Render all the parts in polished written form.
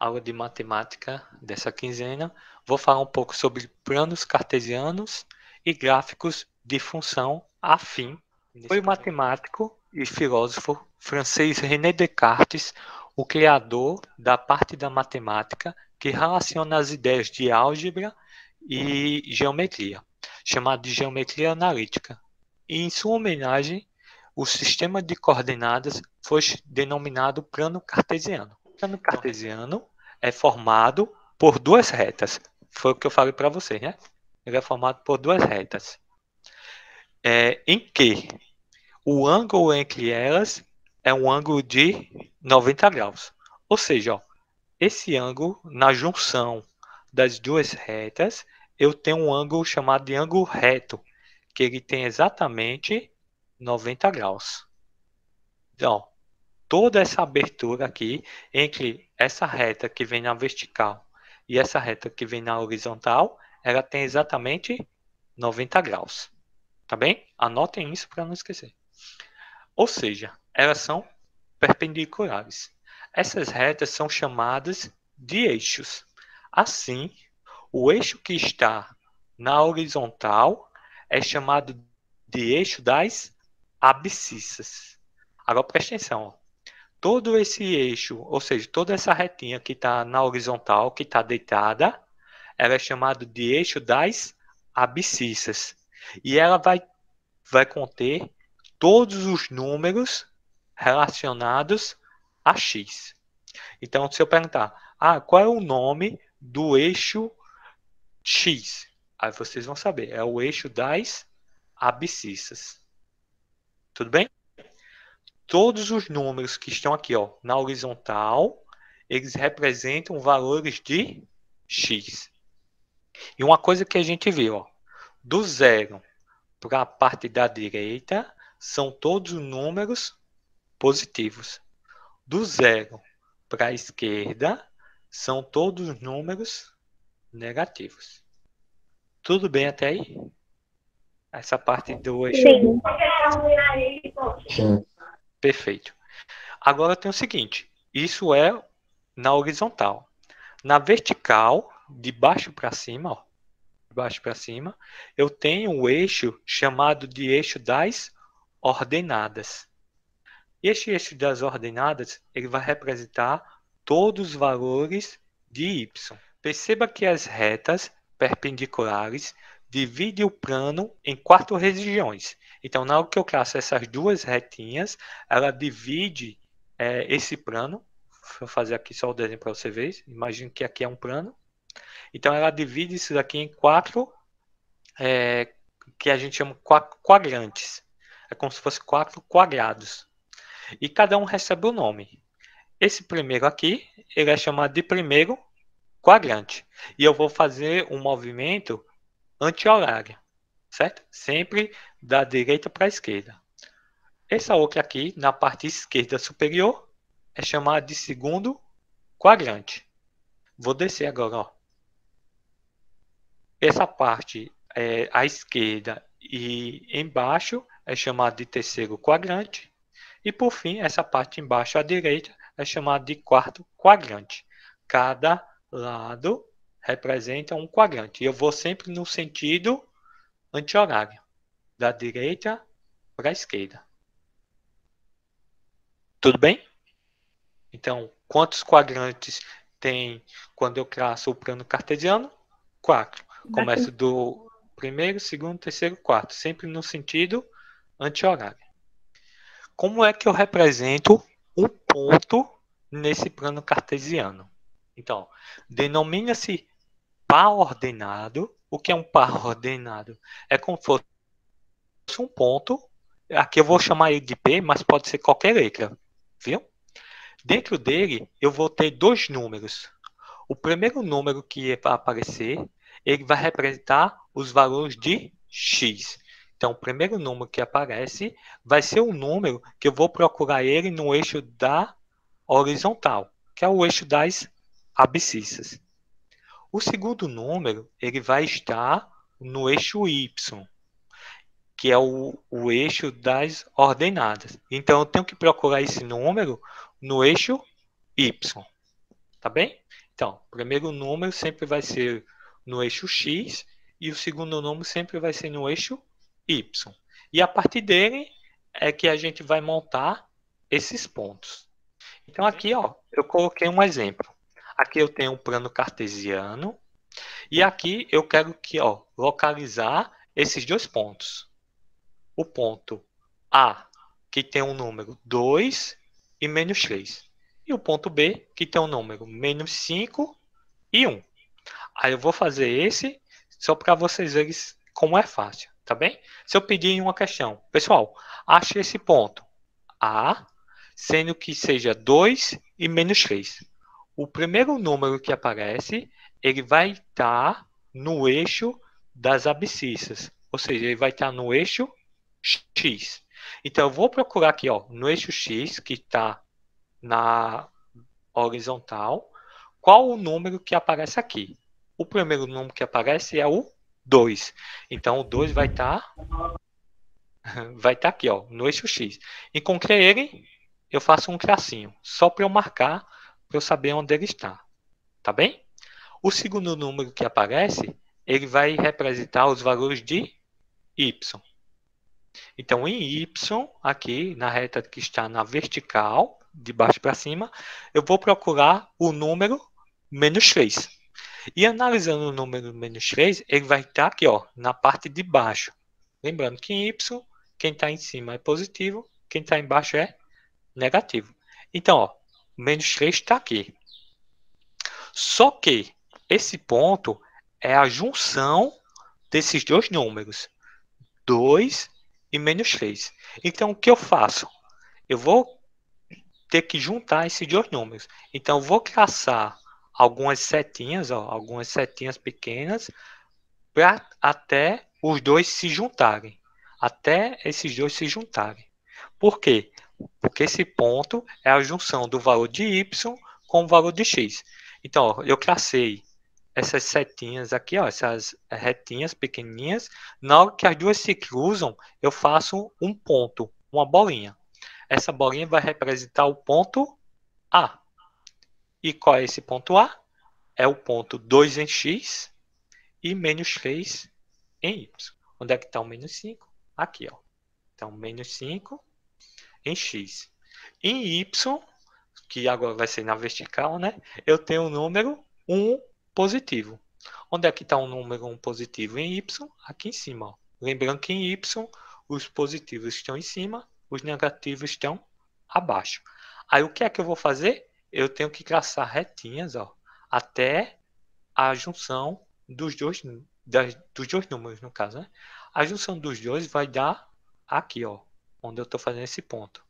aula de matemática dessa quinzena. Vou falar um pouco sobre planos cartesianos e gráficos de função afim. Foi o matemático e filósofo francês René Descartes o criador da parte da matemática que relaciona as ideias de álgebra e geometria, chamado de geometria analítica. E em sua homenagem, o sistema de coordenadas foi denominado plano cartesiano. O plano cartesiano é formado por duas retas. Foi o que eu falei para você, né? Ele é formado por duas retas. Em que o ângulo entre elas é um ângulo de 90 graus. Ou seja, ó, esse ângulo, na junção das duas retas, eu tenho um ângulo chamado de ângulo reto, que ele tem exatamente 90 graus. Então, toda essa abertura aqui entre essa reta que vem na vertical e essa reta que vem na horizontal, ela tem exatamente 90 graus. Tá bem? Anotem isso para não esquecer. Ou seja, elas são perpendiculares. Essas retas são chamadas de eixos. Assim, o eixo que está na horizontal é chamado de eixo das abscissas. Agora preste atenção. Todo esse eixo, ou seja, toda essa retinha que está na horizontal, que está deitada, ela é chamada de eixo das abscissas. E ela vai conter todos os números relacionados a x. Então, se eu perguntar, qual é o nome do eixo x? Aí vocês vão saber, é o eixo das abscissas. Tudo bem? Todos os números que estão aqui, ó, na horizontal, eles representam valores de x. E uma coisa que a gente viu, ó, do zero para a parte da direita, são todos números positivos. Do zero para a esquerda, são todos números negativos. Tudo bem até aí? Essa parte do eixo. Sim. Perfeito. Agora tem o seguinte, isso é na horizontal. Na vertical, de baixo para cima, ó, de baixo para cima, eu tenho o eixo chamado de eixo das ordenadas. Este eixo das ordenadas, ele vai representar todos os valores de y. Perceba que as retas perpendiculares dividem o plano em 4 regiões. Então, na hora que eu traço essas duas retinhas, ela divide esse plano. Vou fazer aqui só o desenho para você ver. Imagine que aqui é um plano. Então, ela divide isso daqui em 4, que a gente chama quadrantes. É como se fosse 4 quadrados. E cada um recebe o nome. Esse primeiro aqui, ele é chamado de primeiro quadrante. E eu vou fazer um movimento anti-horário, certo? Sempre da direita para a esquerda. Essa outra aqui, na parte esquerda superior, é chamada de segundo quadrante. Vou descer agora, ó. Essa parte à esquerda e embaixo é chamada de terceiro quadrante. E por fim, essa parte embaixo à direita é chamada de quarto quadrante. Cada lado representa um quadrante. E eu vou sempre no sentido anti-horário, da direita para a esquerda. Tudo bem? Então, quantos quadrantes tem quando eu traço o plano cartesiano? 4. Começo do primeiro, segundo, terceiro, quarto, sempre no sentido anti-horário. Como é que eu represento um ponto nesse plano cartesiano? Então, denomina-se par ordenado. O que é um par ordenado? É como se fosse um ponto. Aqui eu vou chamar ele de P, mas pode ser qualquer letra. Viu? Dentro dele, eu vou ter dois números. O primeiro número que vai aparecer, ele vai representar os valores de x. Então, o primeiro número que aparece vai ser o número que eu vou procurar ele no eixo da horizontal, que é o eixo das abscissas. O segundo número, ele vai estar no eixo y, que é o eixo das ordenadas. Então, eu tenho que procurar esse número no eixo y. Tá bem? Então, o primeiro número sempre vai ser no eixo X e o segundo número sempre vai ser no eixo Y. E a partir dele é que a gente vai montar esses pontos. Então aqui, ó, eu coloquei um exemplo. Aqui eu tenho um plano cartesiano e aqui eu quero que, ó, localizar esses dois pontos. O ponto A, que tem um número 2 e menos 3. E o ponto B, que tem um número menos 5 e 1. Aí eu vou fazer esse só para vocês verem como é fácil, tá bem? Se eu pedir uma questão, pessoal, ache esse ponto A, sendo que seja 2 e menos 3. O primeiro número que aparece, ele vai estar no eixo das abscissas, ou seja, ele vai estar no eixo X. Então, eu vou procurar aqui, ó, no eixo X, que está na horizontal, qual o número que aparece aqui. O primeiro número que aparece é o 2. Então, o 2 vai estar aqui, ó, no eixo X. Encontrei ele, eu faço um tracinho, só para eu marcar, para eu saber onde ele está. Tá bem? O segundo número que aparece, ele vai representar os valores de y. Então, em y, aqui na reta que está na vertical, de baixo para cima, eu vou procurar o número menos 3. E analisando o número menos 3, ele vai estar aqui, ó, na parte de baixo. Lembrando que em y, quem está em cima é positivo, quem está embaixo é negativo. Então, ó, menos 3 está aqui. Só que esse ponto é a junção desses dois números, 2 e menos 3. Então, o que eu faço? Eu vou ter que juntar esses dois números. Então, eu vou traçar algumas setinhas, ó, algumas setinhas pequenas, para até os dois se juntarem. Até esses dois se juntarem. Por quê? Porque esse ponto é a junção do valor de y com o valor de x. Então, ó, eu tracei essas setinhas aqui, ó, essas retinhas pequenininhas. Na hora que as duas se cruzam, eu faço um ponto, uma bolinha. Essa bolinha vai representar o ponto A. E qual é esse ponto A? É o ponto 2 em x e menos 3 em y. Onde é que está o menos 5? Aqui, ó. Então, menos 5 em x. Em y, que agora vai ser na vertical, né? Eu tenho o número 1 positivo. Onde é que está o número 1 positivo? Em y, aqui em cima. Ó. Lembrando que em y, os positivos estão em cima, os negativos estão abaixo. Aí o que é que eu vou fazer? Eu tenho que traçar retinhas, ó, até a junção dos dois números, no caso. Né? A junção dos dois vai dar aqui, ó, onde eu estou fazendo esse ponto.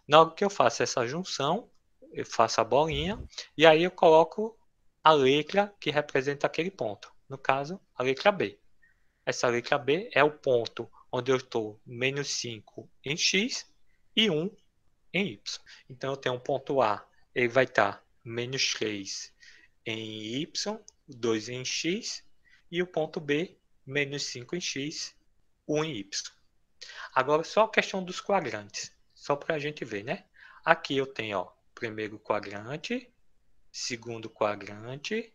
Na hora que eu faço essa junção, eu faço a bolinha e aí eu coloco a letra que representa aquele ponto. No caso, a letra B. Essa letra B é o ponto onde eu estou menos 5 em x e 1 em y. Então, eu tenho um ponto A, ele vai estar menos 3 em y, 2 em x, e o ponto B, menos 5 em x, 1 em y. Agora, só a questão dos quadrantes, só para a gente ver, né? Aqui eu tenho, ó, primeiro quadrante, segundo quadrante,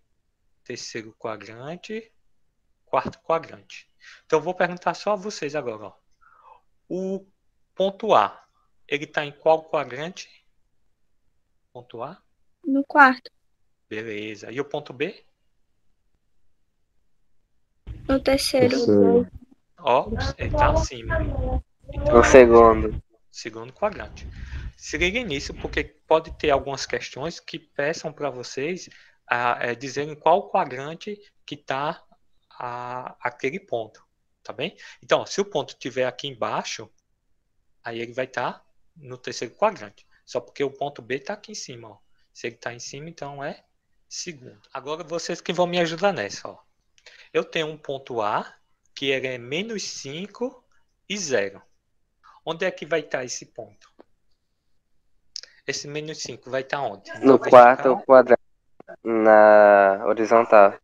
terceiro quadrante, quarto quadrante. Então, eu vou perguntar só a vocês agora, ó. O ponto A, ele está em qual quadrante? Ponto A? No quarto. Beleza. E o ponto B? No terceiro. Ó, ele está acima. Então, No segundo. segundo quadrante. Se liguem nisso, porque pode ter algumas questões que peçam para vocês dizerem qual quadrante que está aquele ponto, tá bem? Então, se o ponto estiver aqui embaixo, aí ele vai estar no terceiro quadrante. Só porque o ponto B está aqui em cima, ó. Se ele está em cima, então é segundo. Agora vocês que vão me ajudar nessa, ó. Eu tenho um ponto A, que ele é menos 5 e 0. Onde é que vai estar esse ponto? Esse menos 5 vai estar onde? No quarto quadrante. Na horizontal.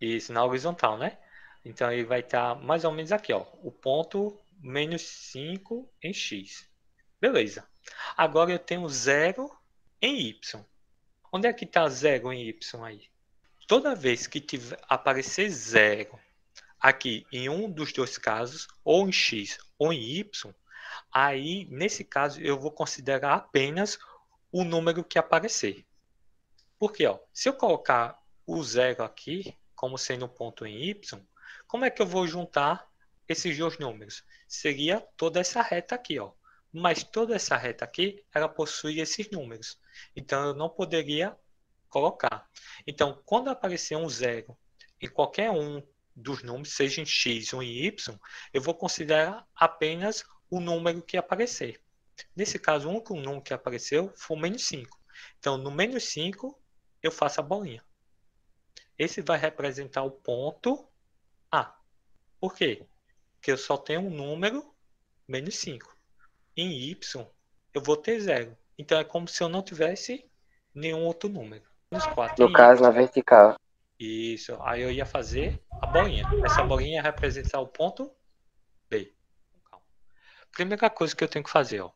Isso, na horizontal, né? Então ele vai estar mais ou menos aqui, ó. O ponto menos 5 em x. Beleza. Agora eu tenho 0 em y. Onde é que está 0 em y aí? Toda vez que aparecer 0 aqui em um dos dois casos, ou em x ou em y, aí nesse caso eu vou considerar apenas o número que aparecer. Porque ó, se eu colocar o 0 aqui como sendo um ponto em y, como é que eu vou juntar esses dois números? Seria toda essa reta aqui, ó. Mas toda essa reta aqui, ela possui esses números. Então eu não poderia colocar. Então, quando aparecer um 0 em qualquer um dos números, seja em x ou em y, eu vou considerar apenas o número que aparecer. Nesse caso, o único número que apareceu foi o menos 5. Então, no menos 5, eu faço a bolinha. Esse vai representar o ponto A. Por quê? Porque eu só tenho um número menos 5. Em y, eu vou ter 0. Então, é como se eu não tivesse nenhum outro número. Menos 4 No em caso, na y. vertical. Isso. Aí eu ia fazer a bolinha. Essa bolinha ia representar o ponto B. Calma. Primeira coisa que eu tenho que fazer, ó.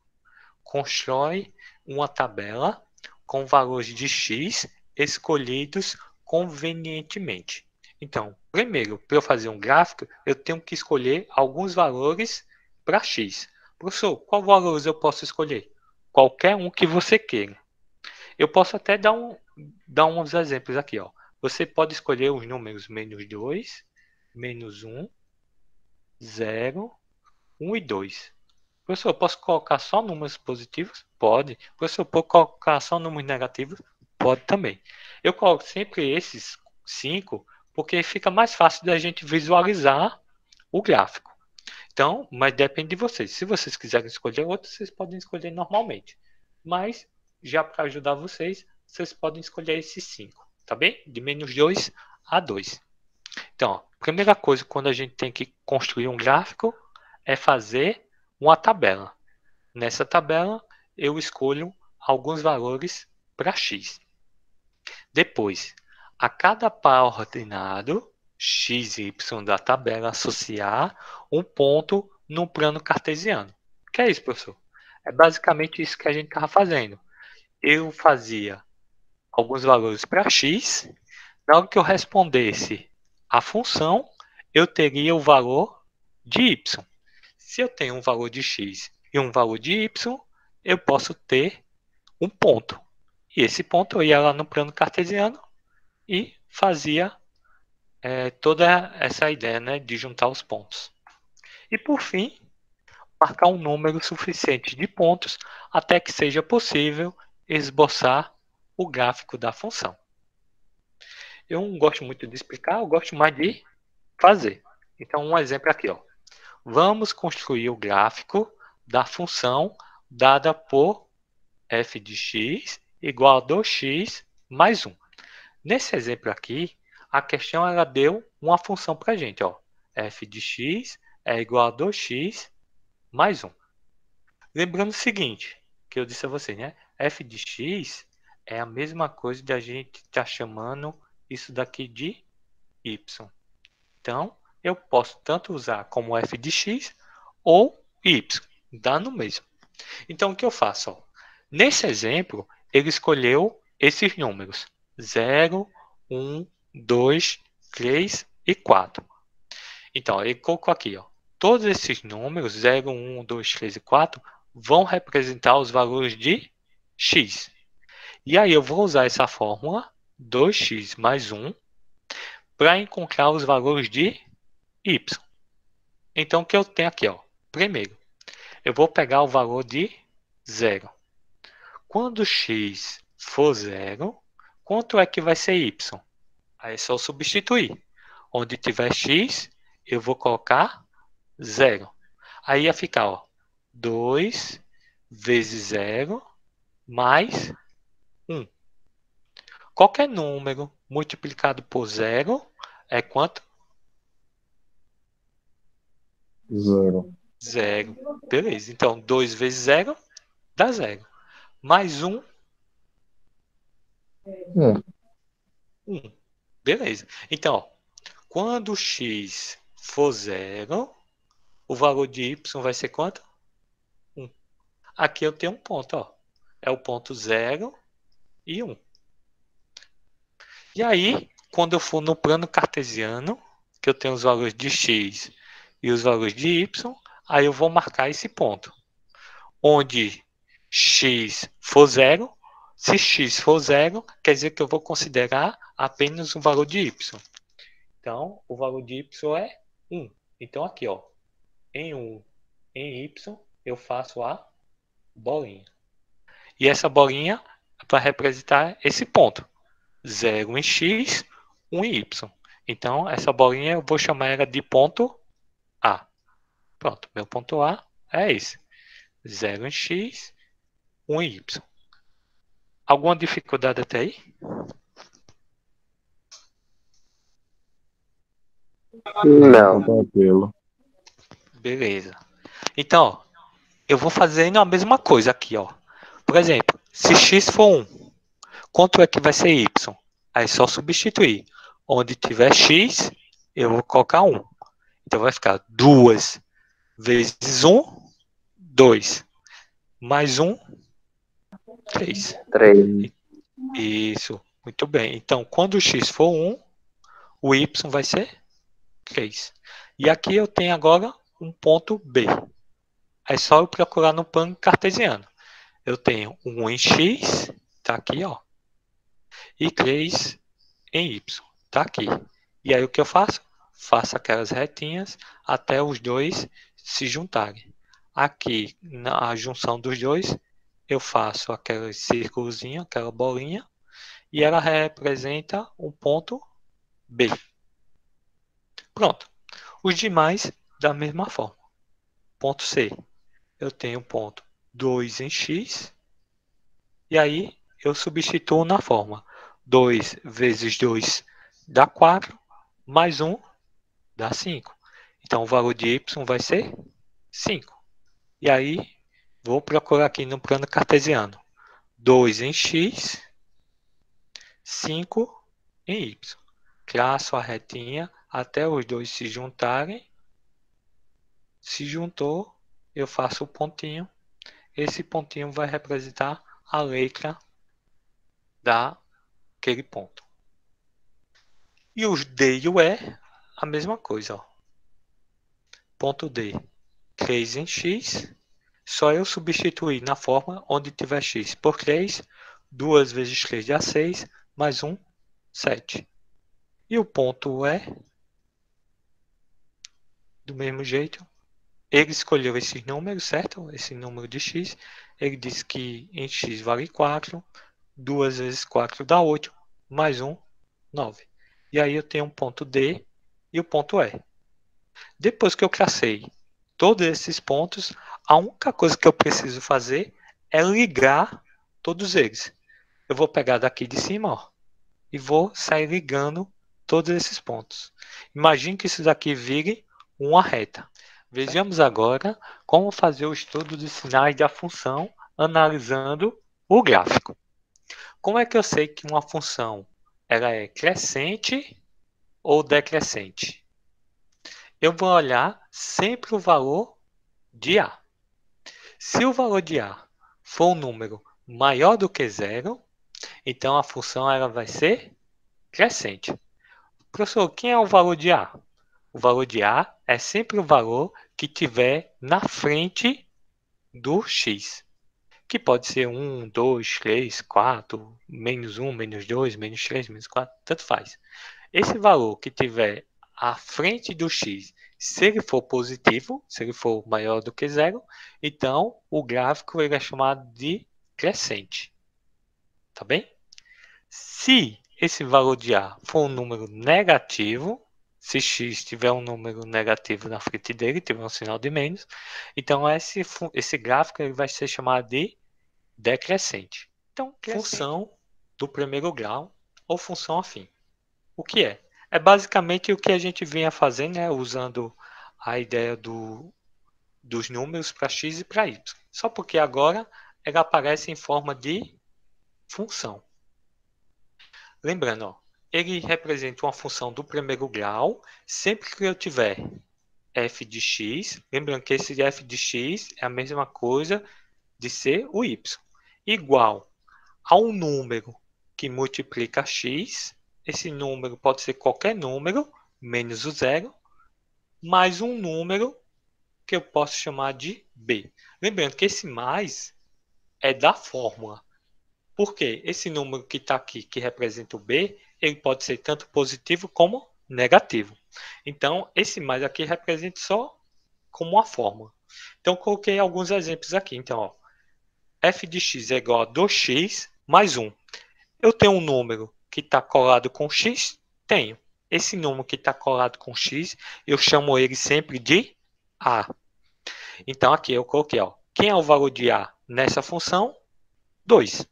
Constrói uma tabela com valores de x escolhidos convenientemente. Então, primeiro, para eu fazer um gráfico, eu tenho que escolher alguns valores para x. Professor, qual valores eu posso escolher? Qualquer um que você queira. Eu posso até dar uns exemplos aqui, ó. Você pode escolher os números menos 2, menos 1, 0, 1 e 2. Professor, eu posso colocar só números positivos? Pode. Professor, eu posso colocar só números negativos? Pode também. Eu coloco sempre esses 5 porque fica mais fácil da gente visualizar o gráfico. Então, mas depende de vocês. Se vocês quiserem escolher outro, vocês podem escolher normalmente. Mas, já para ajudar vocês, vocês podem escolher esses 5, tá bem? De menos 2 a 2. Então, ó, primeira coisa quando a gente tem que construir um gráfico é fazer uma tabela. Nessa tabela, eu escolho alguns valores para x. Depois, a cada par ordenado, x e y da tabela, associar um ponto no plano cartesiano. O que é isso, professor? É basicamente isso que a gente estava fazendo. Eu fazia alguns valores para x. Na hora que eu respondesse a função, eu teria o valor de y. Se eu tenho um valor de x e um valor de y, eu posso ter um ponto. E esse ponto eu ia lá no plano cartesiano e fazia toda essa ideia, né, de juntar os pontos. E por fim, marcar um número suficiente de pontos até que seja possível esboçar o gráfico da função. Eu não gosto muito de explicar, eu gosto mais de fazer. Então, um exemplo aqui, ó. Vamos construir o gráfico da função dada por f de x igual a 2x mais 1. Nesse exemplo aqui, a questão ela deu uma função para a gente, ó. F de x é igual a 2x mais 1. Lembrando o seguinte, que eu disse a vocês, né? F de x é a mesma coisa de a gente estar chamando isso daqui de y. Então, eu posso tanto usar como f de x ou y, dá no mesmo. Então, o que eu faço? Ó? Nesse exemplo, ele escolheu esses números, 0, 1, 2, 3 e 4. Então, ele colocou aqui, ó, todos esses números, 0, 1, 2, 3 e 4, vão representar os valores de x. E aí eu vou usar essa fórmula, 2x mais 1, para encontrar os valores de y. Então, o que eu tenho aqui? Ó, primeiro, eu vou pegar o valor de 0. Quando x for 0, quanto é que vai ser y? Aí é só substituir. Onde tiver x, eu vou colocar 0. Aí ia ficar, ó, 2 vezes 0 mais 1. Qualquer número multiplicado por 0 é quanto? 0. 0. Beleza. Então, 2 vezes 0 dá 0. Mais 1, 1. Beleza. Então, ó, quando x for 0, o valor de y vai ser quanto? 1. Aqui eu tenho um ponto, ó. É o ponto 0 e 1. E aí, quando eu for no plano cartesiano, que eu tenho os valores de x e os valores de y, aí eu vou marcar esse ponto. Onde x for zero, se x for zero, quer dizer que eu vou considerar apenas o valor de y. Então, o valor de y é 1. Então, aqui, ó, em 1, em y, eu faço a bolinha. E essa bolinha vai representar esse ponto. 0 em x, 1 em y. Então, essa bolinha eu vou chamar ela de ponto A. Pronto, meu ponto A é esse. 0 em x, 1 em y. Alguma dificuldade até aí? Não. Tranquilo. Beleza. Então, ó, eu vou fazendo a mesma coisa aqui, ó. Por exemplo, se x for 1, quanto é que vai ser y? Aí é só substituir. Onde tiver x, eu vou colocar 1. Então vai ficar 2 vezes 1, 2. Mais 1, 3. 3. Isso, muito bem. Então, quando o x for 1, o y vai ser 3. E aqui eu tenho agora um ponto B. É só eu procurar no plano cartesiano. Eu tenho 1 em x, está aqui, ó, e 3 em y, está aqui. E aí o que eu faço? Faço aquelas retinhas até os dois se juntarem. Aqui, na junção dos dois, eu faço aquele círculozinho, aquela bolinha, e ela representa um ponto B. Pronto. Os demais, da mesma forma. Ponto C. Eu tenho ponto 2 em x, e aí eu substituo na forma 2 vezes 2 dá 4, mais 1 dá 5. Então o valor de y vai ser 5. E aí vou procurar aqui no plano cartesiano. 2 em x, 5 em y. Traço a retinha até os dois se juntarem. Se juntou, eu faço o pontinho. Esse pontinho vai representar a letra daquele ponto. E os D e o E, a mesma coisa. Ó. Ponto D, 3 em x. Só eu substituir na forma onde tiver x por 3. 2 vezes 3 dá 6, mais 1, 7. E o ponto E, do mesmo jeito, ele escolheu esse número, certo? Esse número de x. Ele disse que em x vale 4. 2 vezes 4 dá 8. Mais 1, 9. E aí eu tenho um ponto D e o ponto E. Depois que eu tracei todos esses pontos, a única coisa que eu preciso fazer é ligar todos eles. Eu vou pegar daqui de cima, ó, e vou sair ligando todos esses pontos. Imagine que isso daqui vire uma reta. Vejamos agora como fazer o estudo dos sinais da função analisando o gráfico. Como é que eu sei que uma função ela é crescente ou decrescente? Eu vou olhar sempre o valor de A. Se o valor de A for um número maior do que zero, então a função ela vai ser crescente. Professor, quem é o valor de A? O valor de A é sempre o valor que tiver na frente do x. Que pode ser 1, 2, 3, 4, menos 1, menos 2, menos 3, menos 4, tanto faz. Esse valor que tiver à frente do x, se ele for positivo, se ele for maior do que zero, então o gráfico ele é chamado de crescente. Tá bem? Se esse valor de A for um número negativo, se x tiver um número negativo na frente dele, tiver um sinal de menos, então esse gráfico ele vai ser chamado de decrescente. Então, função do primeiro grau ou função afim. O que é? É basicamente o que a gente vinha fazendo, né, usando a ideia dos números para x e para y. Só porque agora ela aparece em forma de função. Lembrando, ó, ele representa uma função do primeiro grau sempre que eu tiver f de x. Lembrando que esse f de x é a mesma coisa de ser o y. Igual a um número que multiplica x esse número pode ser qualquer número, menos o zero, mais um número que eu posso chamar de b. Lembrando que esse mais é da fórmula. Por quê? Esse número que está aqui, que representa o b, ele pode ser tanto positivo como negativo. Então, esse mais aqui representa só como uma fórmula. Então, coloquei alguns exemplos aqui. Então, ó, f de x é igual a 2x mais 1. Eu tenho um número que está colado com x? Tenho. Esse número que está colado com x, eu chamo ele sempre de a. Então, aqui eu coloquei, ó, quem é o valor de a nessa função? 2.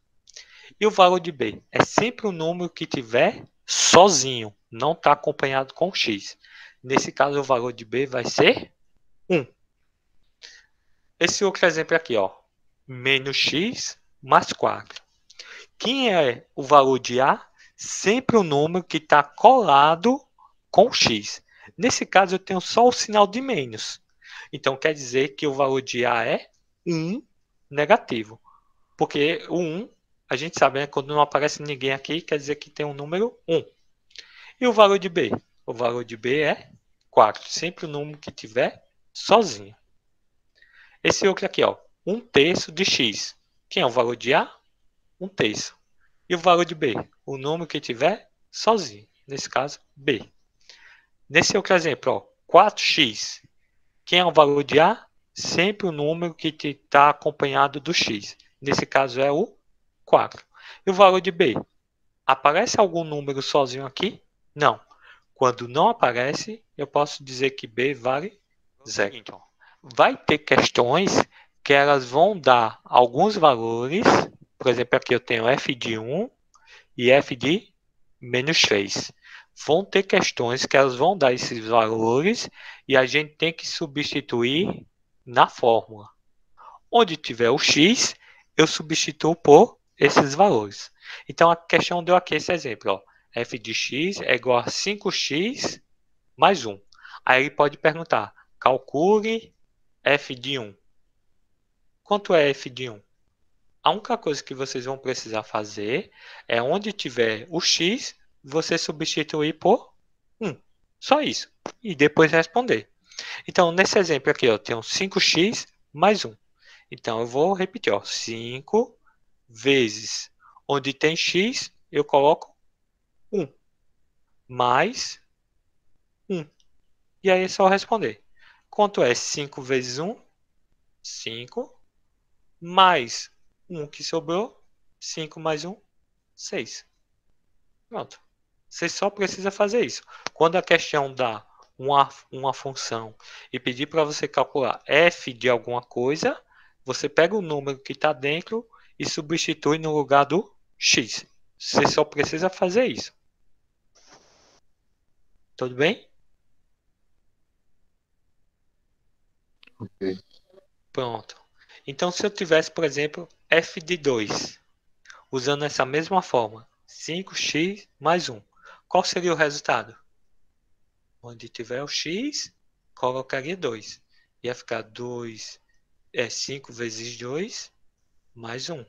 E o valor de b? É sempre o número que tiver sozinho, não está acompanhado com x. Nesse caso, o valor de b vai ser 1. Esse outro exemplo aqui, ó, menos x mais 4. Quem é o valor de a? Sempre o número que está colado com x. Nesse caso, eu tenho só o sinal de menos. Então, quer dizer que o valor de a é 1 negativo. Porque o 1, a gente sabe, né? Quando não aparece ninguém aqui, quer dizer que tem um número 1. E o valor de b? O valor de b é 4. Sempre o número que tiver sozinho. Esse outro aqui, ó, 1/3 de x. Quem é o valor de a? 1/3. E o valor de b? O número que tiver sozinho. Nesse caso, b. Nesse outro exemplo, ó, 4x. Quem é o valor de a? Sempre o número que está acompanhado do x. Nesse caso é o 4. E o valor de b? Aparece algum número sozinho aqui? Não. Quando não aparece, eu posso dizer que b vale 0. Então, vai ter questões que elas vão dar alguns valores. Por exemplo, aqui eu tenho f de 1 e f de menos 3. Vão ter questões que elas vão dar esses valores e a gente tem que substituir na fórmula. Onde tiver o x, eu substituo por esses valores. Então, a questão deu aqui esse exemplo. Ó. F de x é igual a 5x mais 1. Aí ele pode perguntar, calcule f de 1. Quanto é f de 1? A única coisa que vocês vão precisar fazer é onde tiver o x, você substituir por 1. Só isso. E depois responder. Então, nesse exemplo aqui, eu tenho 5x mais 1. Então, eu vou repetir. Ó, 5 vezes onde tem x, eu coloco 1. Mais 1. E aí é só responder. Quanto é 5 vezes 1? 5. Mais 1 que sobrou. 5 mais 1, 6. Pronto. Você só precisa fazer isso. Quando a questão dá uma função e pedir para você calcular f de alguma coisa, você pega o número que está dentro e substitui no lugar do x. Você só precisa fazer isso. Tudo bem? Ok. Pronto. Então, se eu tivesse, por exemplo, f de 2, usando essa mesma forma, 5x mais 1, qual seria o resultado? Onde tiver o x, colocaria 2. Ia ficar 2, 5 vezes 2, mais 1.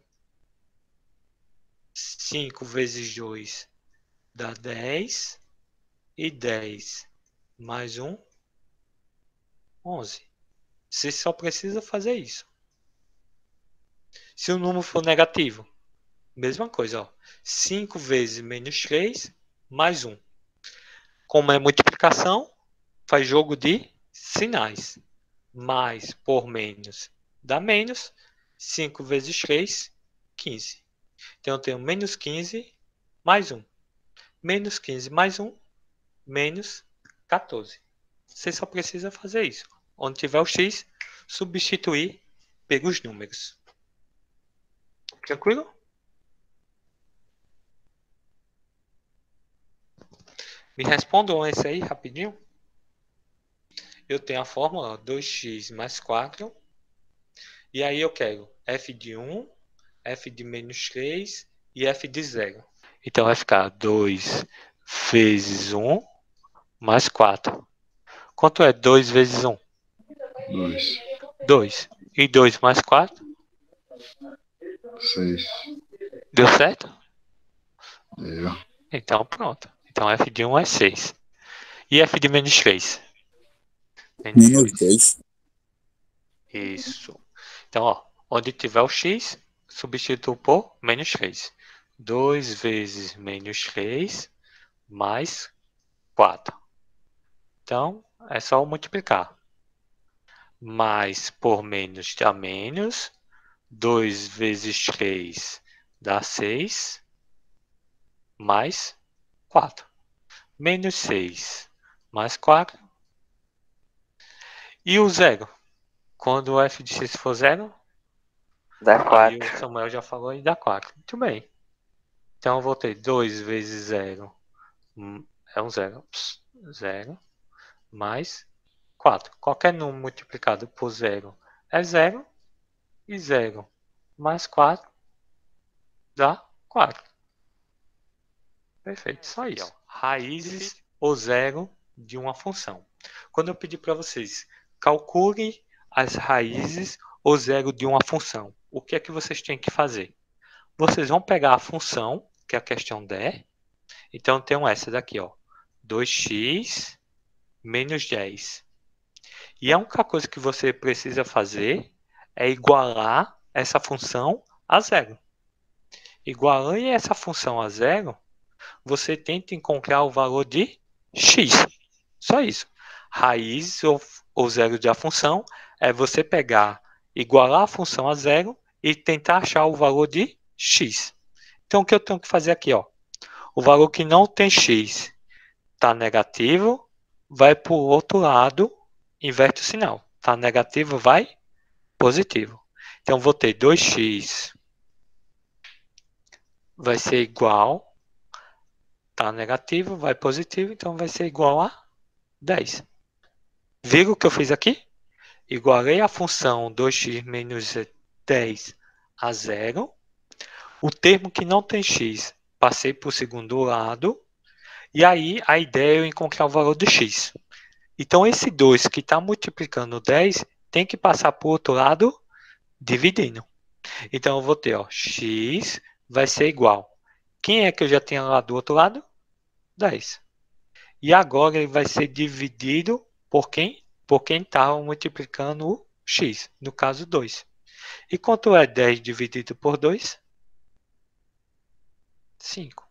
5 vezes 2 dá 10. E 10 mais 1, 11. Você só precisa fazer isso. Se o número for negativo, mesma coisa. Ó. 5 vezes menos 3, mais 1. Como é multiplicação, faz jogo de sinais. Mais por menos dá menos. 5 vezes 3, 15. Então, eu tenho menos 15 mais 1. Menos 15 mais 1, menos 14. Você só precisa fazer isso. Onde tiver o x, substituir pelos números. Tranquilo? Me respondam esse aí rapidinho. Eu tenho a fórmula 2x mais 4. E aí eu quero f de 1, f de menos 3 e f de 0. Então vai ficar 2 vezes 1 mais 4. Quanto é 2 vezes 1? 2. 2. E 2 mais 4? 6. Deu certo? Deu. Então pronto. Então f de 1 é 6. E f de menos 3? Menos 2. Isso. Então, ó, onde tiver o x, substituo por menos 3. 2 vezes menos 3 mais 4. Então, é só multiplicar. Mais por menos dá menos. 2 vezes 3 dá 6. Mais 4. Menos 6 mais 4. E o zero? Quando o f de x for zero? Dá Aí 4. o Samuel já falou e dá 4. Muito bem. Então eu vou ter 2 vezes 0 é um 0. 0 mais 4. Qualquer número multiplicado por 0 é 0. E 0 mais 4 dá 4. Perfeito. Só isso. Raízes ou zero de uma função. Quando eu pedir para vocês, calcule as raízes ou zero de uma função. O que é que vocês têm que fazer? Vocês vão pegar a função, que é a questão D. Então, tem essa daqui, ó. 2x menos 10. E a única coisa que você precisa fazer é igualar essa função a zero. Igualando essa função a zero, você tenta encontrar o valor de x. Só isso. Raiz ou zero da função é você pegar, igualar a função a zero e tentar achar o valor de x. Então, o que eu tenho que fazer aqui? Ó? O valor que não tem x está negativo, vai para o outro lado, inverte o sinal. Está negativo, vai positivo. Então, vou ter 2x vai ser igual, está negativo, vai positivo, então vai ser igual a 10. Viram o que eu fiz aqui? Igualei a função 2x menos 10 a zero. O termo que não tem x, passei para o segundo lado. E aí, a ideia é eu encontrar o valor de x. Então, esse 2 que está multiplicando 10 tem que passar para o outro lado dividindo. Então, eu vou ter, ó, x vai ser igual. Quem é que eu já tinha lá do outro lado? 10. E agora ele vai ser dividido por quem? Por quem está multiplicando o x, no caso 2. E quanto é 10 dividido por 2? 5.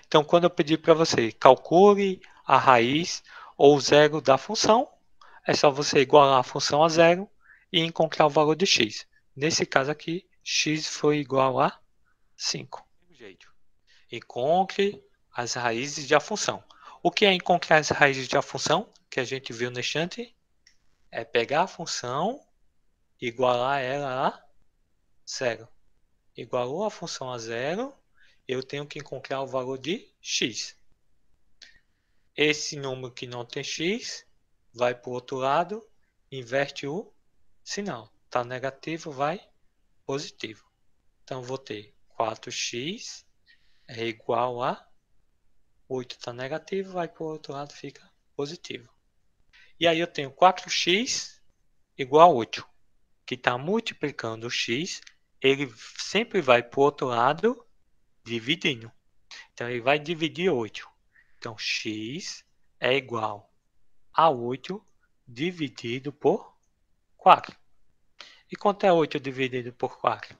Então, quando eu pedir para você calcule a raiz ou zero da função, é só você igualar a função a zero e encontrar o valor de x. Nesse caso aqui, x foi igual a 5. Encontre as raízes da função. O que é encontrar as raízes da função, que a gente viu no instante? É pegar a função, igualar ela a zero. Igualou a função a zero, eu tenho que encontrar o valor de x. Esse número que não tem x, vai para o outro lado, inverte o sinal. Está negativo, vai positivo. Então, vou ter 4x é igual a 8 está negativo, vai para o outro lado, fica positivo. E aí eu tenho 4x igual a 8, que está multiplicando o x, ele sempre vai para o outro lado dividindo. Então, ele vai dividir 8. Então, x é igual a 8 dividido por 4. E quanto é 8 dividido por 4?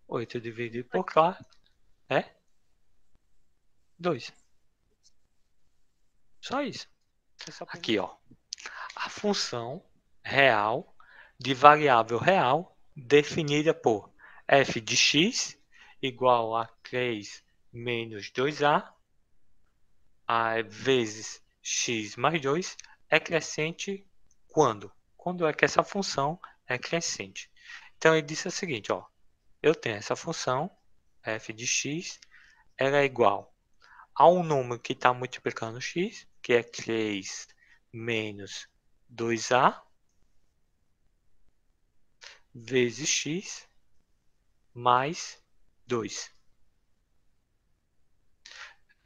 8 dividido por 4 é 2. Só isso. Aqui, ó. A função real de variável real definida por f de x igual a 3 menos 2a vezes x mais 2 é crescente quando? Quando é que essa função é crescente. Então, ele disse o seguinte, ó. Eu tenho essa função, f de x, ela é igual a um número que está multiplicando x, que é 3 menos 2a vezes x mais 2.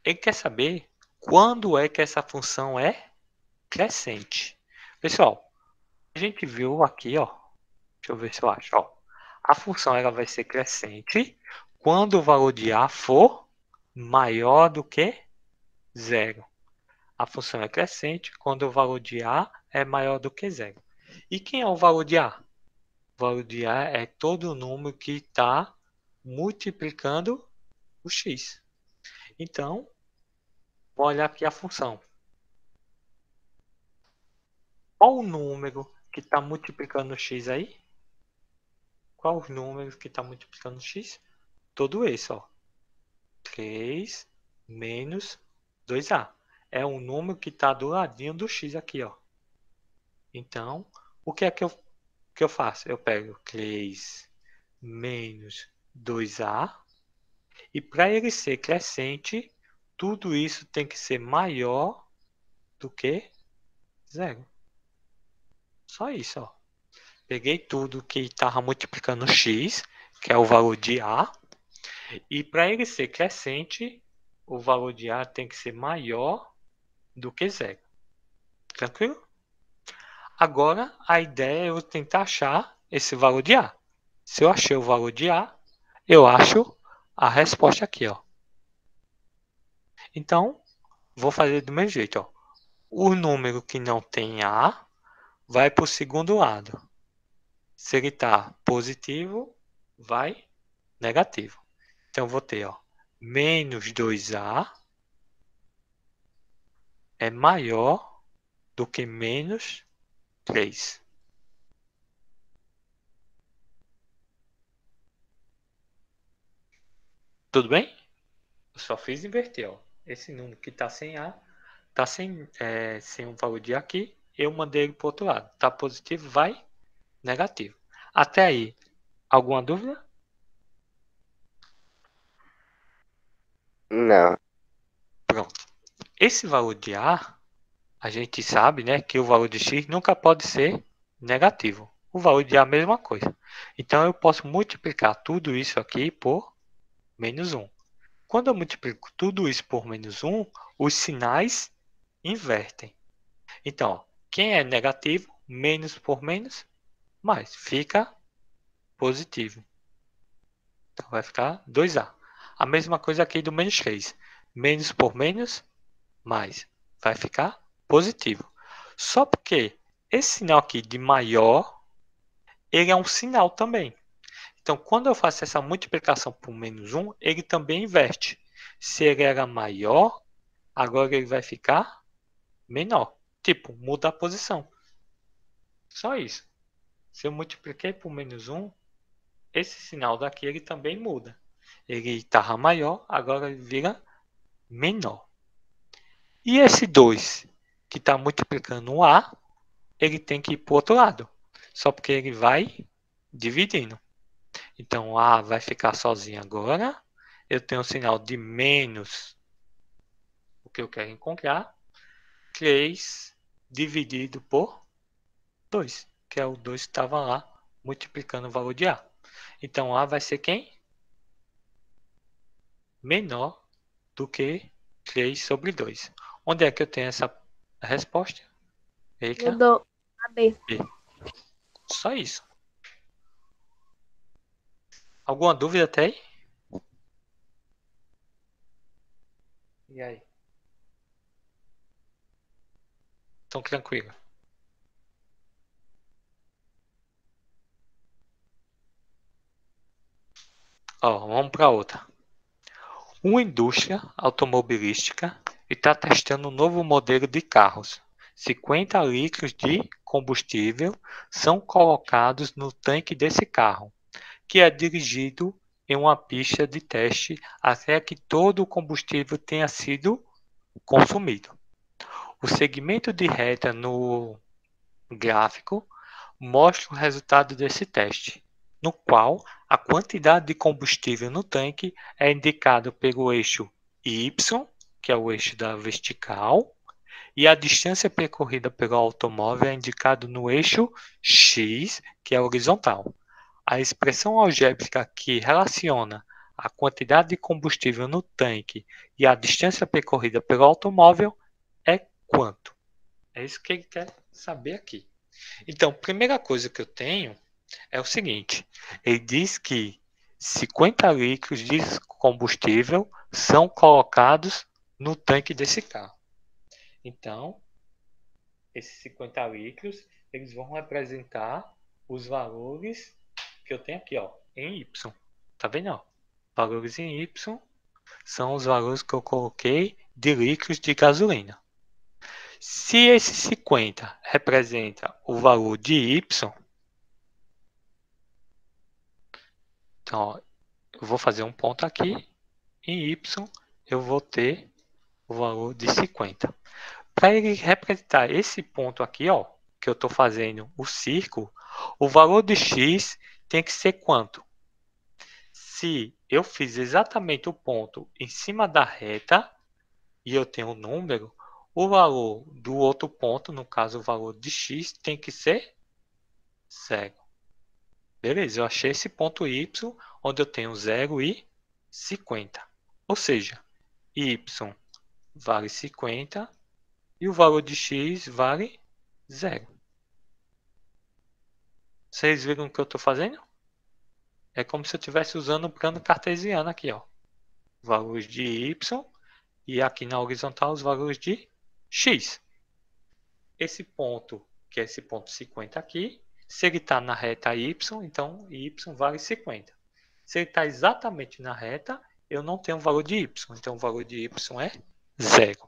Ele quer saber quando é que essa função é crescente. Pessoal, a gente viu aqui, ó. Deixa eu ver se eu acho. Ó, a função ela vai ser crescente quando o valor de a for maior do que 0. A função é crescente quando o valor de A é maior do que 0. E quem é o valor de A? O valor de A é todo o número que está multiplicando o x. Então, vou olhar aqui a função. Qual o número que está multiplicando o x aí? Qual os números que está multiplicando o x? Todo esse, ó. 3 menos 2a. É um número que está do ladinho do x aqui, ó. Então, o que é que eu faço? Eu pego 3 menos 2a. E para ele ser crescente, tudo isso tem que ser maior do que 0. Só isso, ó. Peguei tudo que estava multiplicando x, que é o valor de A. E para ele ser crescente, o valor de A tem que ser maior do que 0. Tranquilo? Agora, a ideia é eu tentar achar esse valor de A. Se eu achei o valor de A, eu acho a resposta aqui, ó. Então, vou fazer do mesmo jeito, ó. O número que não tem A vai para o segundo lado. Se ele está positivo, vai negativo. Então, eu vou ter, ó, menos 2A é maior do que menos 3. Tudo bem? Eu só fiz inverter, ó. Esse número que está sem A, está sem o valor de A aqui, eu mandei ele para o outro lado. Está positivo, vai negativo. Até aí, alguma dúvida? Não. Pronto. Esse valor de A, a gente sabe, né, que o valor de x nunca pode ser negativo. O valor de A é a mesma coisa. Então, eu posso multiplicar tudo isso aqui por menos 1. Quando eu multiplico tudo isso por menos 1, os sinais invertem. Então, ó, quem é negativo, menos por menos, mais. Fica positivo. Então, vai ficar 2A. A mesma coisa aqui do menos 3. Menos por menos, mais. Vai ficar positivo. Só porque esse sinal aqui de maior, ele é um sinal também. Então, quando eu faço essa multiplicação por menos 1, ele também inverte. Se ele era maior, agora ele vai ficar menor. Tipo, muda a posição. Só isso. Se eu multipliquei por menos 1, esse sinal daqui ele também muda. Ele estava maior, agora ele vira menor. E esse 2, que está multiplicando um A, ele tem que ir para o outro lado. Só porque ele vai dividindo. Então, A vai ficar sozinho agora. Eu tenho um sinal de menos o que eu quero encontrar. 3 dividido por 2, que é o 2 que estava lá multiplicando o valor de A. Então, A vai ser quem? Menor do que 3 sobre 2. Onde é que eu tenho essa resposta? Eita. Mudou. A B. Só isso. Alguma dúvida até aí? E aí? Estão tranquilo? Ó, vamos para outra. Uma indústria automobilística está testando um novo modelo de carros. 50 litros de combustível são colocados no tanque desse carro, que é dirigido em uma pista de teste até que todo o combustível tenha sido consumido. O segmento de reta no gráfico mostra o resultado desse teste, no qual a quantidade de combustível no tanque é indicado pelo eixo Y, que é o eixo da vertical, e a distância percorrida pelo automóvel é indicado no eixo X, que é horizontal. A expressão algébrica que relaciona a quantidade de combustível no tanque e a distância percorrida pelo automóvel é quanto? É isso que ele quer saber aqui. Então, a primeira coisa que eu tenho é o seguinte. Ele diz que 50 litros de combustível são colocados no tanque desse carro. Então, esses 50 litros, eles vão representar os valores que eu tenho aqui, ó, em Y. Tá vendo? Ó? Valores em Y são os valores que eu coloquei de litros de gasolina. Se esse 50 representa o valor de Y, então, ó, eu vou fazer um ponto aqui. Em Y, eu vou ter o valor de 50. Para ele representar esse ponto aqui, ó, que eu estou fazendo o círculo, o valor de X tem que ser quanto? Se eu fiz exatamente o ponto em cima da reta e eu tenho um número, o valor do outro ponto, no caso o valor de X, tem que ser 0. Beleza, eu achei esse ponto Y, onde eu tenho 0 e 50. Ou seja, Y vale 50 e o valor de X vale 0. Vocês viram o que eu estou fazendo? É como se eu estivesse usando o plano cartesiano aqui, ó. Valores de Y e aqui na horizontal os valores de X. Esse ponto, que é esse ponto 50 aqui, se ele está na reta Y, então Y vale 50. Se ele está exatamente na reta, eu não tenho valor de Y, então o valor de Y é 0.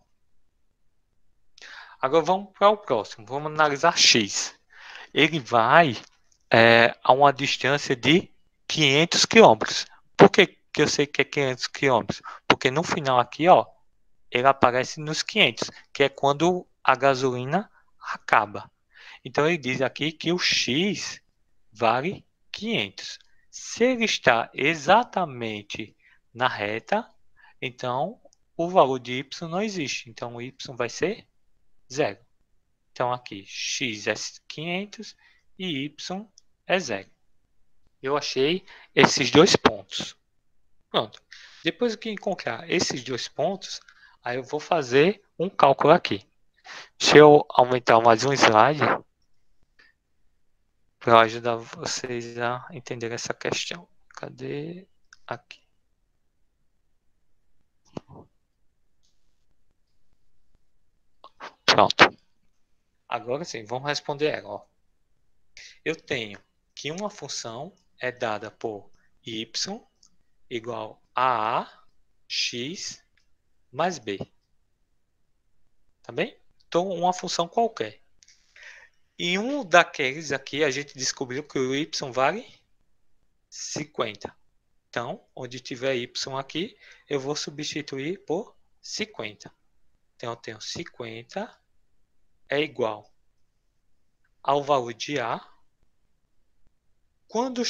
Agora vamos para o próximo, vamos analisar X. Ele vai a uma distância de 500 km. Por que eu sei que é 500 km? Porque no final aqui, ó, ele aparece nos 500, que é quando a gasolina acaba. Então ele diz aqui que o X vale 500. Se ele está exatamente na reta, então o valor de Y não existe. Então o Y vai ser 0. Então aqui X é 500 e Y é 0. Eu achei esses dois pontos. Pronto. Depois que encontrar esses dois pontos, aí eu vou fazer um cálculo aqui. Deixa eu aumentar mais um slide para ajudar vocês a entender essa questão. Cadê? Aqui. Pronto. Agora sim, vamos responder ela. Ó. Eu tenho que uma função é dada por y igual a x mais b. Tá bem? Então, uma função qualquer. Em um daqueles aqui, a gente descobriu que o y vale 50. Então, onde tiver y aqui, eu vou substituir por 50. Então, eu tenho 50 é igual ao valor de a. Quando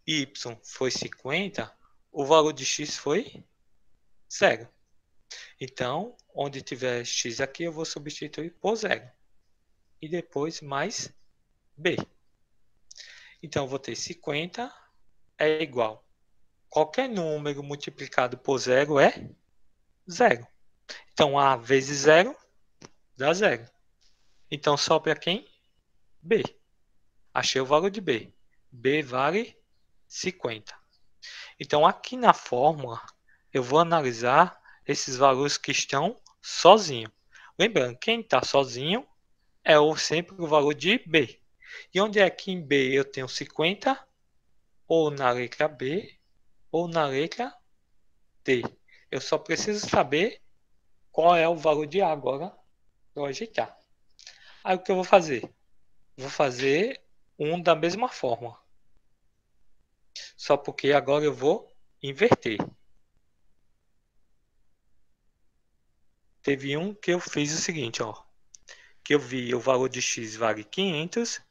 y foi 50, o valor de x foi 0. Então, onde tiver x aqui, eu vou substituir por 0. E depois mais b. Então, eu vou ter 50 é igual. Qualquer número multiplicado por 0 é 0. Então, a vezes 0 dá 0. Então, sobra quem? B. Achei o valor de B. B vale 50. Então, aqui na fórmula, eu vou analisar esses valores que estão sozinhos. Lembrando, quem está sozinho é sempre o valor de B. E onde é que em B eu tenho 50? Ou na letra B, ou na letra D. Eu só preciso saber qual é o valor de A agora para eu ajeitar. Aí o que eu vou fazer? Vou fazer um da mesma forma. Só porque agora eu vou inverter. Teve um que eu fiz o seguinte, ó. Que eu vi o valor de x vale 500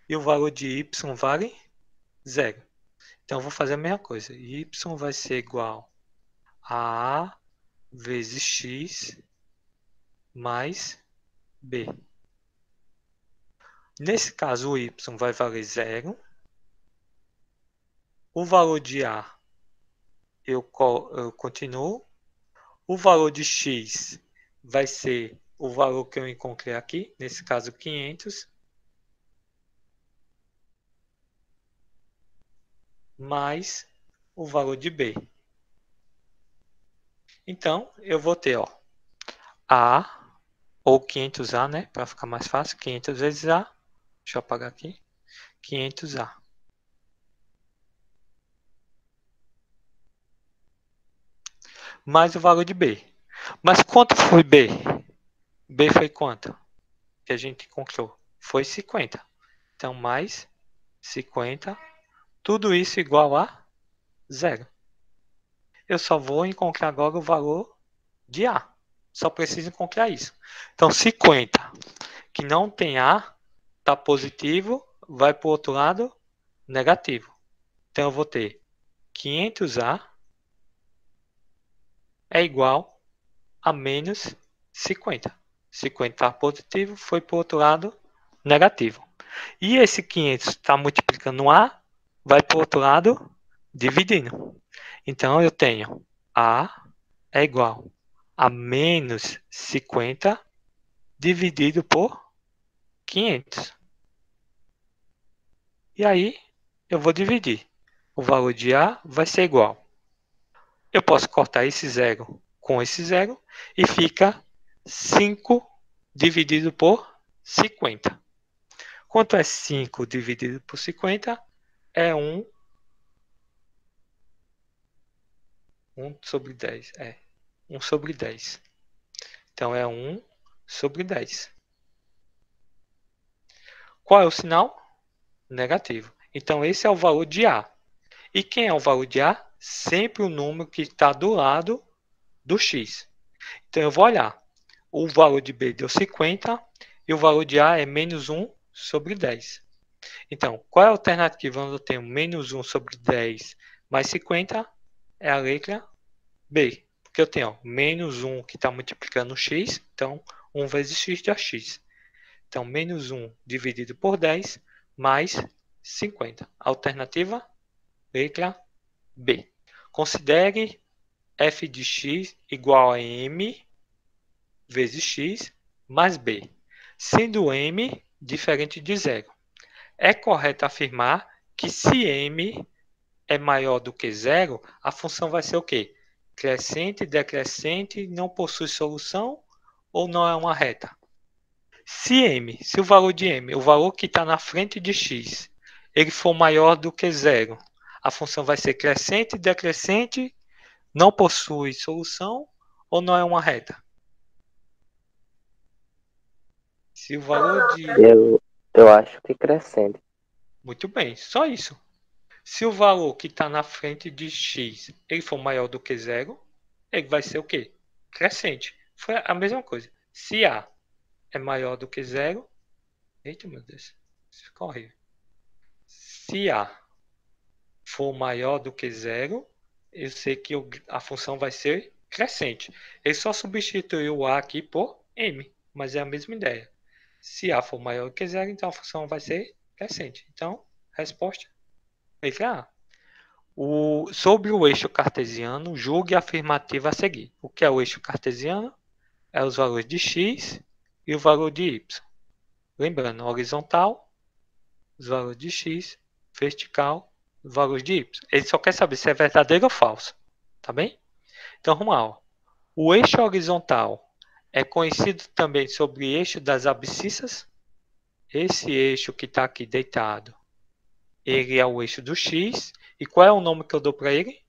e o valor de y vale 0. Então eu vou fazer a mesma coisa. Y vai ser igual a A vezes x mais b. Nesse caso, o y vai valer 0. O valor de A eu continuo. O valor de x vai ser o valor que eu encontrei aqui, nesse caso 500. Mais o valor de B. Então, eu vou ter, ó, A, ou 500A, né? Para ficar mais fácil, 500 vezes A. Deixa eu apagar aqui. 500A. Mais o valor de B. Mas quanto foi B? B foi quanto? Que a gente encontrou. Foi 50. Então, mais 50. Tudo isso igual a 0. Eu só vou encontrar agora o valor de A. Só preciso encontrar isso. Então, 50, que não tem A, está positivo, vai para o outro lado, negativo. Então, eu vou ter 500A é igual a menos 50. 50 está positivo, foi para o outro lado, negativo. E esse 500 está multiplicando A, vai para o outro lado, dividindo. Então, eu tenho A é igual a menos 50 dividido por 500. E aí, eu vou dividir. O valor de A vai ser igual. Eu posso cortar esse zero com esse zero e fica 5 dividido por 50. Quanto é 5 dividido por 50? É 1 sobre 10. 1 sobre 10. Então, é 1 sobre 10. Qual é o sinal? Negativo. Então, esse é o valor de A. E quem é o valor de A? Sempre o número que está do lado do x. Então, eu vou olhar. O valor de B deu 50 e o valor de A é menos 1 sobre 10. Então, qual é a alternativa onde eu tenho menos 1 sobre 10 mais 50? É a letra B. Porque eu tenho menos 1 que está multiplicando x. Então, 1 vezes x dá x. Então, menos 1 dividido por 10 mais 50. Alternativa, letra B. Considere f de x igual a m vezes x mais b, sendo m diferente de zero. É correto afirmar que se m é maior do que zero, a função vai ser o quê? Crescente, decrescente, não possui solução ou não é uma reta? Se o valor de m, o valor que está na frente de x, ele for maior do que zero, a função vai ser crescente, decrescente, não possui solução ou não é uma reta? Se o valor de... Eu acho que crescente. Muito bem, só isso. Se o valor que está na frente de x ele for maior do que zero, ele vai ser o quê? Crescente. Foi a mesma coisa. Se A é maior do que zero... Eita, meu Deus. Isso ficou horrível. Se A for maior do que zero, eu sei que a função vai ser crescente. Ele só substituiu o A aqui por M, mas é a mesma ideia. Se A for maior do que zero, então a função vai ser crescente. Então, resposta, letra A. Sobre o eixo cartesiano, julgue a afirmativa a seguir. O que é o eixo cartesiano? É os valores de x e o valor de y. Lembrando, horizontal, os valores de x, vertical, os valores de y. Ele só quer saber se é verdadeiro ou falso. Tá bem? Então, vamos lá. Ó. O eixo horizontal é conhecido também sobre eixo das abscissas. Esse eixo que está aqui deitado, ele é o eixo do x. E qual é o nome que eu dou para ele?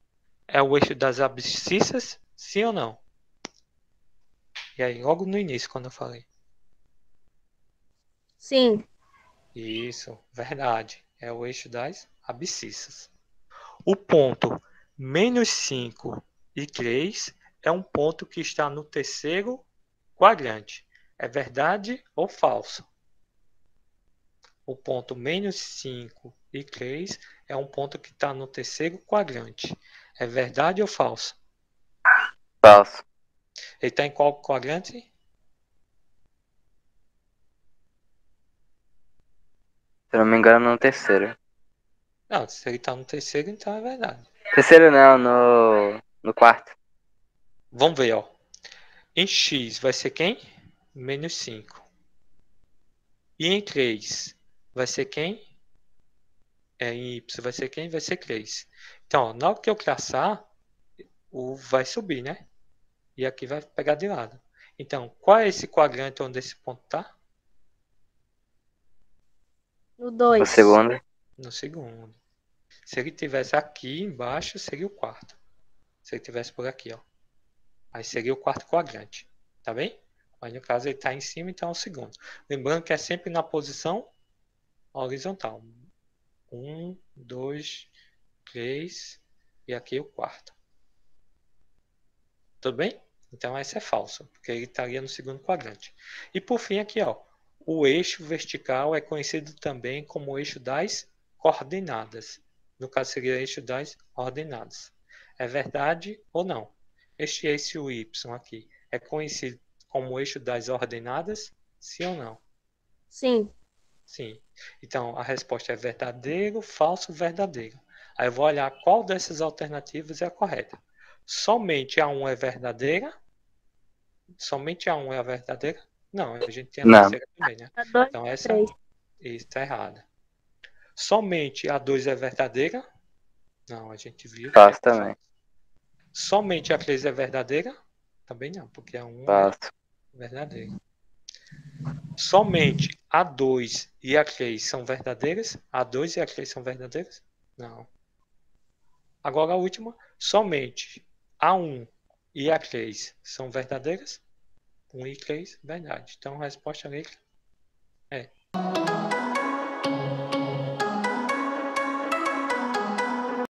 É o eixo das abscissas, sim ou não? E aí, logo no início, quando eu falei. Sim. Isso, verdade. É o eixo das abscissas. O ponto menos 5 e 3 é um ponto que está no terceiro quadrante. É verdade ou falso? O ponto menos 5 e 3 é um ponto que está no terceiro quadrante. É verdade ou falso? Falso. Ele está em qual quadrante? Se eu não me engano, no terceiro. Não, se ele está no terceiro, então é verdade. Terceiro não, no quarto. Vamos ver, ó. Em x vai ser quem? Menos 5. E em 3 vai ser quem? Em y vai ser quem? Vai ser 3. Então, ó, na hora que eu traçar, vai subir, né? E aqui vai pegar de lado. Então, qual é esse quadrante onde esse ponto está? No O 2. segundo. No segundo. Se ele tivesse aqui embaixo, seria o quarto. Se ele tivesse por aqui, ó. Aí seria o quarto quadrante. Tá bem? Mas no caso ele está em cima, então é o segundo. Lembrando que é sempre na posição horizontal. 1, 2, 3 e aqui o quarto. Tudo bem? Então esse é falso, porque ele estaria no segundo quadrante. E por fim aqui, ó, o eixo vertical é conhecido também como eixo das coordenadas. No caso seria eixo das ordenadas. É verdade ou não? Este eixo Y aqui é conhecido como eixo das ordenadas? Sim ou não? Sim. Sim. Então a resposta é verdadeiro, falso, verdadeiro. Aí eu vou olhar qual dessas alternativas é a correta. Somente a 1 é verdadeira? Somente a 1 é a verdadeira? Não, a gente tem a Não. terceira também, né? A 2 Então e essa 3. está errada. Somente a 2 é verdadeira? Não, a gente viu. Falso também. Somente a 3 é verdadeira? Também não, porque a 1 é Falso. verdadeira. Somente a 2 e a 3 são verdadeiras? A 2 e a 3 são verdadeiras? Não. Agora a última. Somente a 1 e a 3 são verdadeiras? 1 e 3, verdade. Então a resposta é